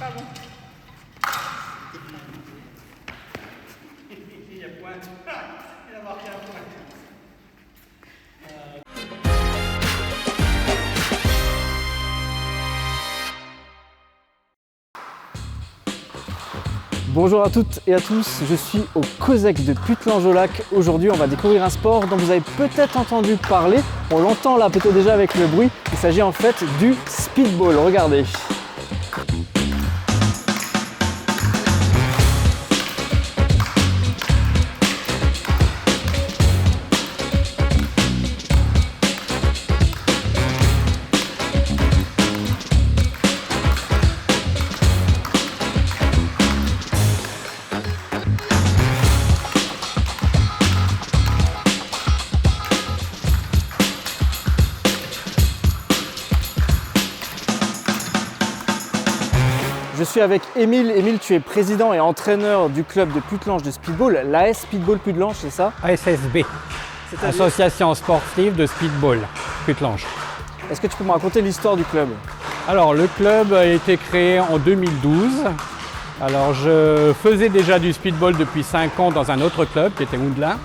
Il y a point. Il a marqué un point. Bonjour à toutes et à tous, je suis au COSEC de Putelange-au-Lac. Aujourd'hui, on va découvrir un sport dont vous avez peut-être entendu parler. On l'entend là peut-être déjà avec le bruit. Il s'agit en fait du speedball. Regardez. Je suis avec Émile. Émile, tu es président et entraîneur du club de Putelange de speedball, l'AS Speedball Putelange, c'est ça? ASSB, Association sportive de speedball Putelange. Est-ce que tu peux me raconter l'histoire du club? Alors le club a été créé en 2012. Alors je faisais déjà du speedball depuis 5 ans dans un autre club qui était Houndelin.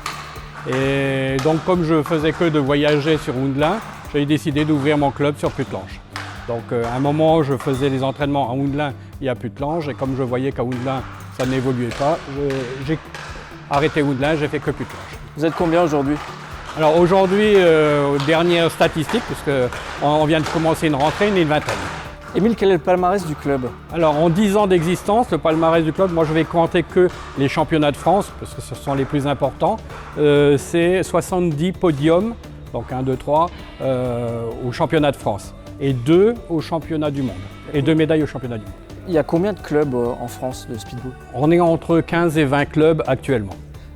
Et donc comme je faisais que de voyager sur Houndelin, j'ai décidé d'ouvrir mon club sur Putelange. Donc à un moment, je faisais les entraînements à Houndelin et à Putelange, et comme je voyais qu'à Houndelin, ça n'évoluait pas, j'ai arrêté Houndelin, j'ai fait que Putelange. Vous êtes combien aujourd'hui? Alors aujourd'hui, aux dernières statistiques, puisqu'on vient de commencer une rentrée, une vingtaine. Émile, quel est le palmarès du club? Alors en 10 ans d'existence, le palmarès du club, moi je vais compter que les championnats de France, parce que ce sont les plus importants. C'est 70 podiums, donc 1, 2, 3, au championnat de France. Et 2 au championnat du monde. Et 2 médailles au championnat du monde. Il y a combien de clubs en France de speedball? On est entre 15 et 20 clubs actuellement.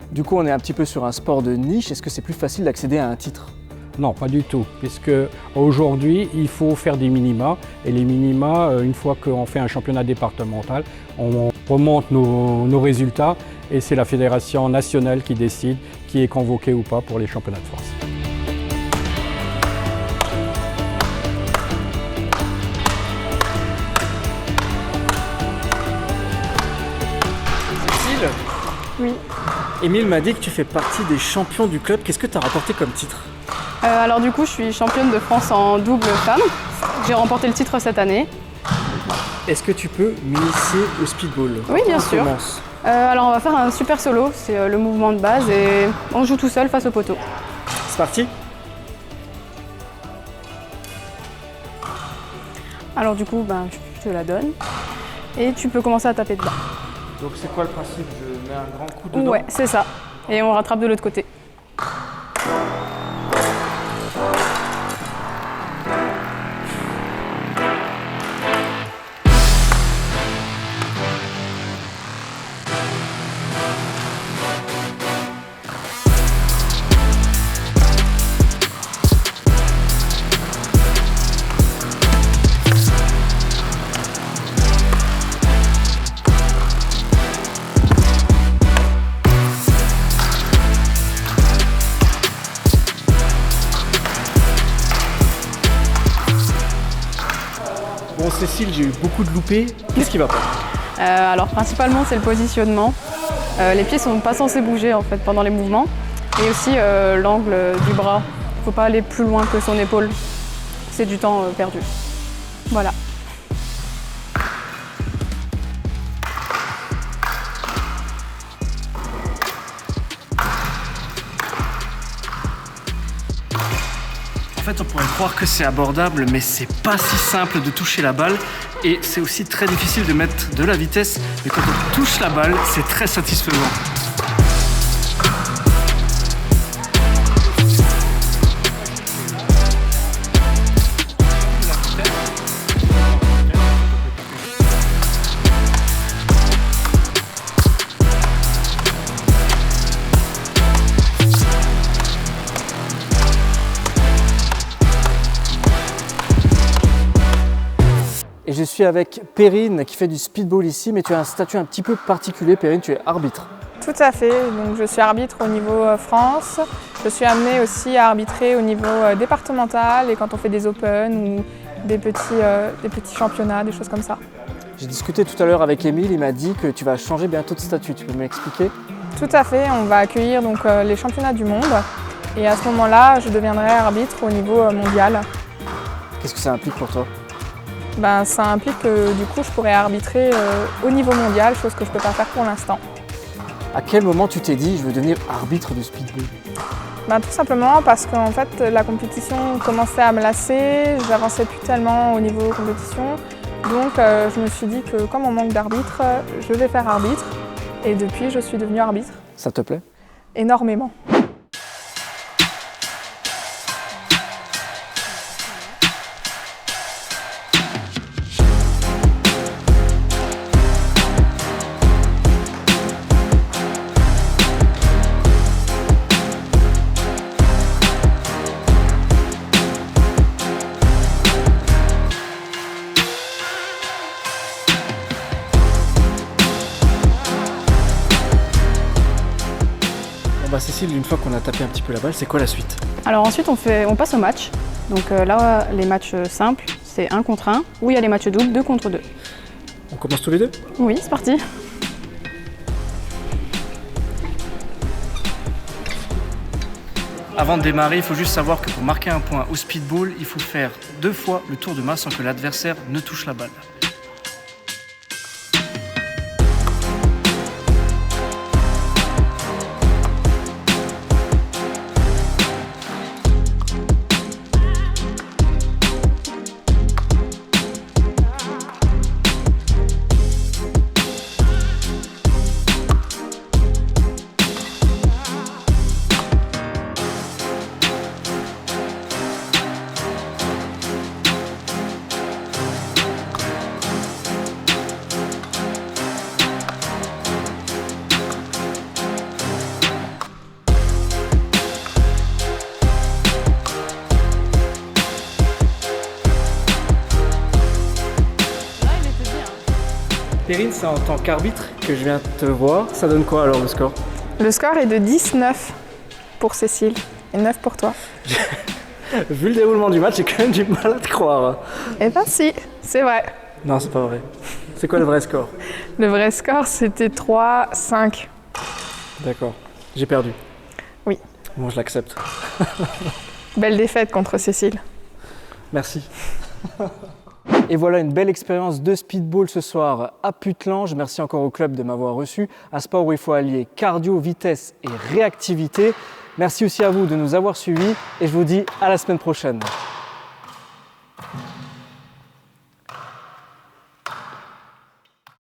Du coup, on est un petit peu sur un sport de niche. Est-ce que c'est plus facile d'accéder à un titre? Non, pas du tout, puisque aujourd'hui, il faut faire des minima. Et les minima, une fois qu'on fait un championnat départemental, on remonte nos résultats et c'est la fédération nationale qui décide qui est convoqué ou pas pour les championnats de France. Oui. Émile m'a dit que tu fais partie des champions du club. Qu'est-ce que tu as rapporté comme titre? Alors du coup, je suis championne de France en double femme. J'ai remporté le titre cette année. Est-ce que tu peux m'initier au speedball? Oui, bien sûr. Commence. Alors on va faire un super solo, c'est le mouvement de base et on joue tout seul face au poteau. C'est parti. Alors du coup, je te la donne et tu peux commencer à taper dedans. Donc c'est quoi le principe? Je mets un grand coup dedans? Ouais, c'est ça. Et on rattrape de l'autre côté. Bon Cécile, j'ai eu beaucoup de loupés. Qu'est-ce qui va pas? Alors principalement c'est le positionnement. Les pieds sont pas censés bouger en fait pendant les mouvements. Et aussi l'angle du bras. Il ne faut pas aller plus loin que son épaule. C'est du temps perdu. Voilà. En fait, on pourrait croire que c'est abordable, mais c'est pas si simple de toucher la balle. Et c'est aussi très difficile de mettre de la vitesse. Mais quand on touche la balle, c'est très satisfaisant. Et je suis avec Perrine qui fait du speedball ici, mais tu as un statut un petit peu particulier. Perrine, tu es arbitre. Tout à fait, donc je suis arbitre au niveau France. Je suis amenée aussi à arbitrer au niveau départemental et quand on fait des Open ou des petits championnats, des choses comme ça. J'ai discuté tout à l'heure avec Émile, il m'a dit que tu vas changer bientôt de statut. Tu peux m'expliquer? Tout à fait, on va accueillir donc les championnats du monde et à ce moment-là, je deviendrai arbitre au niveau mondial. Qu'est-ce que ça implique pour toi? Ben, ça implique que du coup, je pourrais arbitrer au niveau mondial, chose que je ne peux pas faire pour l'instant. À quel moment tu t'es dit je veux devenir arbitre de speedball? Ben, tout simplement parce qu'en fait, la compétition commençait à me lasser, j'avançais plus tellement au niveau compétition. Donc je me suis dit que comme on manque d'arbitres, je vais faire arbitre. Et depuis, je suis devenue arbitre. Ça te plaît? Énormément. Bah Cécile, une fois qu'on a tapé un petit peu la balle, c'est quoi la suite? Alors ensuite, on passe au match. Donc là, les matchs simples, c'est 1 contre 1, ou il y a les matchs doubles, 2 contre 2. On commence tous les deux? Oui, c'est parti. Avant de démarrer, il faut juste savoir que pour marquer un point au speedball, il faut faire 2 fois le tour de masse sans que l'adversaire ne touche la balle. Perrine, c'est en tant qu'arbitre que je viens te voir. Ça donne quoi alors le score? Le score est de 10-9 pour Cécile et 9 pour toi. Vu le déroulement du match, j'ai quand même du mal à te croire. Eh ben si, c'est vrai. Non, c'est pas vrai. C'est quoi le vrai score? Le vrai score, c'était 3-5. D'accord. J'ai perdu. Oui. Bon, je l'accepte. Belle défaite contre Cécile. Merci. Et voilà une belle expérience de speedball ce soir à Putelange. Merci encore au club de m'avoir reçu. Un sport où il faut allier cardio, vitesse et réactivité. Merci aussi à vous de nous avoir suivis et je vous dis à la semaine prochaine.